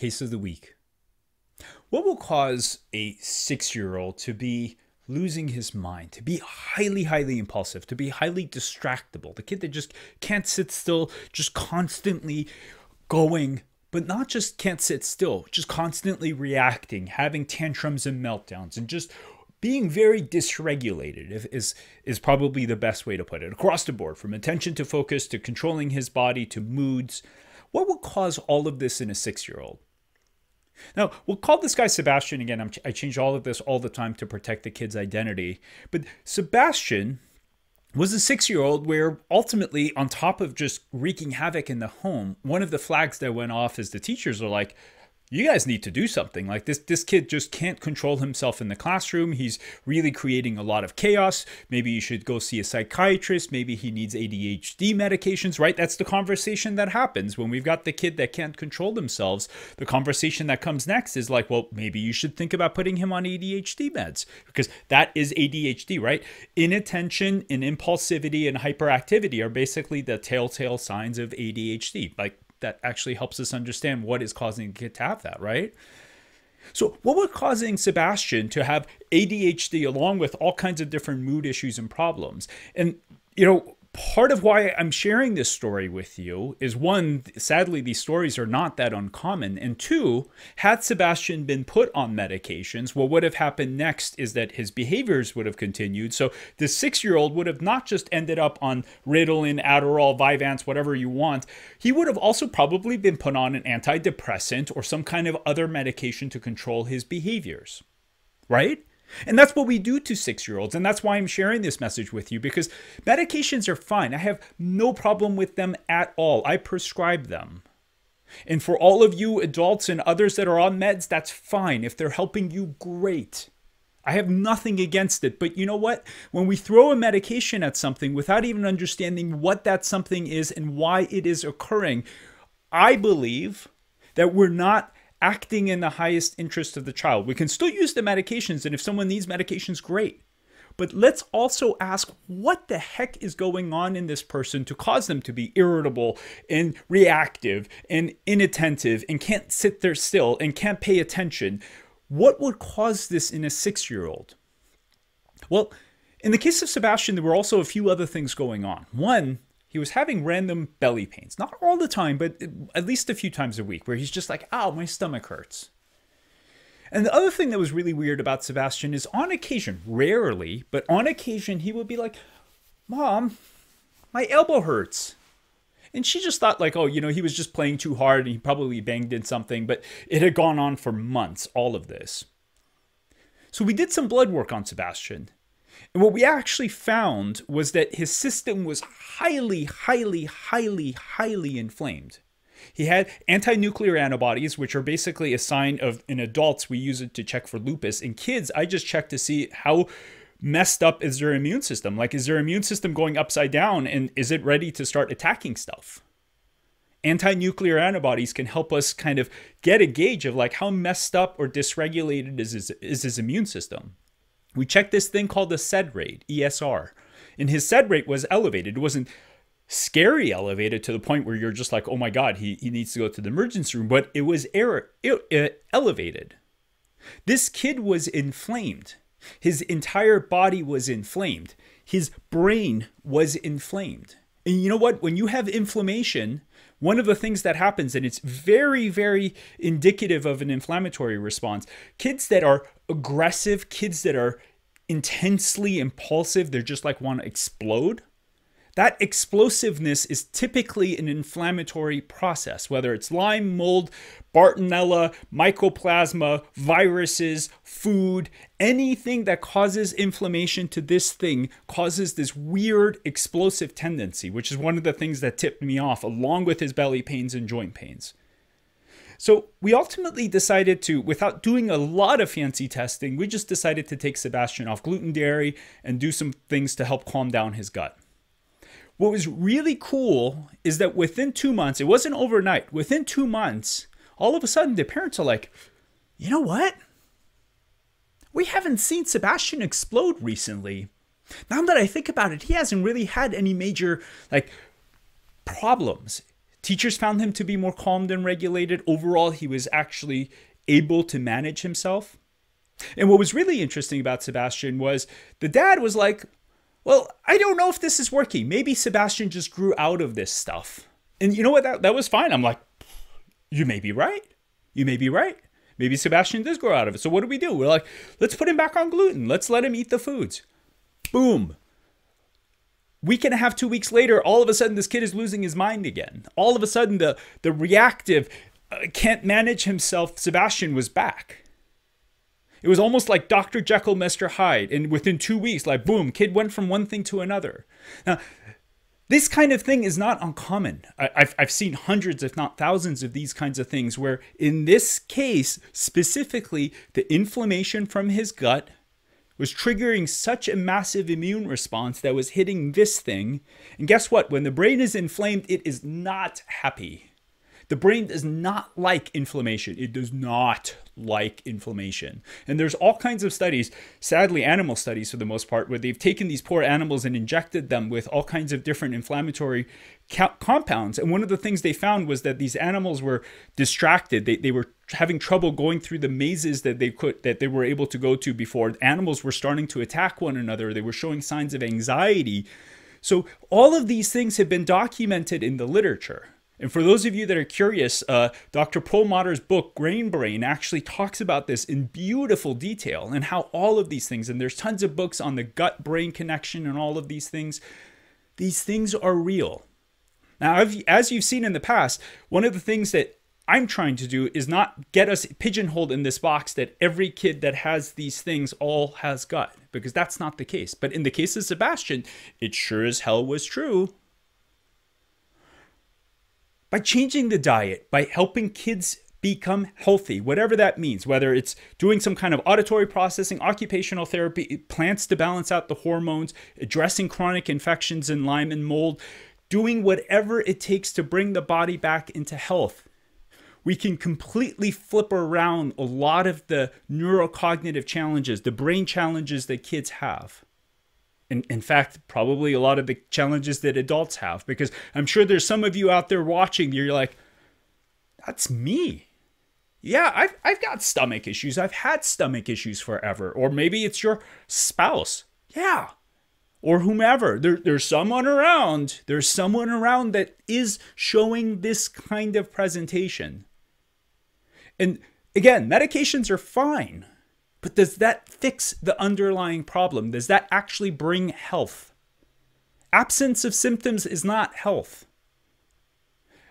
Case of the week. What will cause a 6-year-old to be losing his mind, to be highly, highly impulsive, to be highly distractible? The kid that just can't sit still, just constantly going, but not just can't sit still, just constantly reacting, having tantrums and meltdowns, and just being very dysregulated is probably the best way to put it. Across the board, from attention to focus, to controlling his body, to moods. What will cause all of this in a 6-year-old? Now, we'll call this guy Sebastian again. I change all of this all the time to protect the kid's identity. But Sebastian was a 6-year-old where ultimately, on top of just wreaking havoc in the home, one of the flags that went off is the teachers are like, you guys need to do something. Like this kid just can't control himself in the classroom. He's really creating a lot of chaos. Maybe you should go see a psychiatrist. Maybe he needs ADHD medications, right? That's the conversation that happens when we've got the kid that can't control themselves. The conversation that comes next is like, well, maybe you should think about putting him on ADHD meds, because that is ADHD, right? Inattention and impulsivity and hyperactivity are basically the telltale signs of ADHD. Like, that actually helps us understand what is causing the kid to have that, right? So what was causing Sebastian to have ADHD along with all kinds of different mood issues and problems? And, part of why I'm sharing this story with you is, one, sadly, these stories are not that uncommon. And two, had Sebastian been put on medications, what would have happened next is that his behaviors would have continued. So the 6-year-old would have not just ended up on Ritalin, Adderall, Vyvanse, whatever you want. He would have also probably been put on an antidepressant or some kind of other medication to control his behaviors, right? And that's what we do to 6-year-olds. And that's why I'm sharing this message with you, because medications are fine. I have no problem with them at all. I prescribe them. And for all of you adults and others that are on meds, that's fine. If they're helping you, great. I have nothing against it. But you know what? When we throw a medication at something without even understanding what that something is and why it is occurring, I believe that we're not acting in the highest interest of the child. We can still use the medications, and if someone needs medications, great. But let's also ask what the heck is going on in this person to cause them to be irritable and reactive and inattentive and can't sit there still and can't pay attention. What would cause this in a 6-year-old? Well, in the case of Sebastian, there were also a few other things going on. One, he was having random belly pains, not all the time, but at least a few times a week, where he's just like, ow, my stomach hurts. And the other thing that was really weird about Sebastian is, on occasion, rarely, but on occasion, he would be like, Mom, my elbow hurts. And she just thought like, oh, he was just playing too hard and he probably banged in something, but it had gone on for months, all of this. So we did some blood work on Sebastian. And what we actually found was that his system was highly, highly, highly, highly inflamed. He had anti-nuclear antibodies, which are basically a sign of, in adults, we use it to check for lupus. In kids, I just check to see how messed up is their immune system. Like, is their immune system going upside down and is it ready to start attacking stuff? Anti-nuclear antibodies can help us kind of get a gauge of like how messed up or dysregulated is his immune system. We checked this thing called the SED rate, ESR, and his SED rate was elevated. It wasn't scary elevated to the point where you're just like, oh my God, he needs to go to the emergency room, but it was elevated. This kid was inflamed. His entire body was inflamed. His brain was inflamed. And you know what? When you have inflammation, one of the things that happens, and it's very, very indicative of an inflammatory response, kids that are aggressive, kids that are intensely impulsive, they're just like want to explode. That explosiveness is typically an inflammatory process, whether it's Lyme, mold, Bartonella, mycoplasma, viruses, food, anything that causes inflammation to this thing causes this weird explosive tendency, which is one of the things that tipped me off, along with his belly pains and joint pains. So we ultimately decided to, without doing a lot of fancy testing, we just decided to take Sebastian off gluten, dairy, and do some things to help calm down his gut. What was really cool is that within 2 months, it wasn't overnight, within 2 months, all of a sudden the parents are like, you know what? We haven't seen Sebastian explode recently. Now that I think about it, he hasn't really had any major problems. Teachers found him to be more calmed and regulated. Overall, he was actually able to manage himself. And what was really interesting about Sebastian was the dad was like, well, I don't know if this is working. Maybe Sebastian just grew out of this stuff. And you know what? That was fine. I'm like, you may be right. You may be right. Maybe Sebastian does grow out of it. So what do? We're like, let's put him back on gluten. Let's let him eat the foods. Boom. Week and a half, 2 weeks later, all of a sudden, this kid is losing his mind again. All of a sudden, the reactive, can't manage himself Sebastian was back. It was almost like Dr. Jekyll, Mr. Hyde. And within 2 weeks, like, boom, kid went from one thing to another. Now, this kind of thing is not uncommon. I've seen hundreds, if not thousands, of these kinds of things where, in this case, specifically, the inflammation from his gut was triggering such a massive immune response that was hitting this thing. And guess what? When the brain is inflamed, it is not happy. The brain does not like inflammation. It does not like inflammation. And there's all kinds of studies, sadly animal studies for the most part, where they've taken these poor animals and injected them with all kinds of different inflammatory compounds. And one of the things they found was that these animals were distracted. They were having trouble going through the mazes that they were able to go to before. Animals were starting to attack one another. They were showing signs of anxiety. So all of these things have been documented in the literature. And for those of you that are curious, Dr. Perlmutter's book, Grain Brain, actually talks about this in beautiful detail and how all of these things, and there's tons of books on the gut-brain connection and all of these things are real. Now, as you've seen in the past, one of the things that I'm trying to do is not get us pigeonholed in this box that every kid that has these things all has gut, because that's not the case. But in the case of Sebastian, it sure as hell was true. By changing the diet, by helping kids become healthy, whatever that means, whether it's doing some kind of auditory processing, occupational therapy, plants to balance out the hormones, addressing chronic infections in Lyme and mold, doing whatever it takes to bring the body back into health, we can completely flip around a lot of the neurocognitive challenges, the brain challenges that kids have. In fact, probably a lot of the challenges that adults have, because I'm sure there's some of you out there watching, you're like, that's me. Yeah, I've got stomach issues. I've had stomach issues forever. Or maybe it's your spouse. Yeah. Or whomever. There's someone around. There's someone around that is showing this kind of presentation. And again, medications are fine. But does that fix the underlying problem? Does that actually bring health? Absence of symptoms is not health.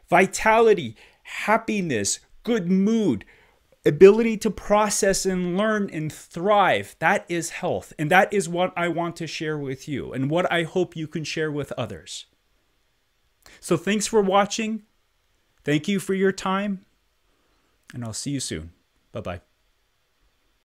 Vitality, happiness, good mood, ability to process and learn and thrive, that is health. And that is what I want to share with you and what I hope you can share with others. So thanks for watching. Thank you for your time. And I'll see you soon. Bye-bye.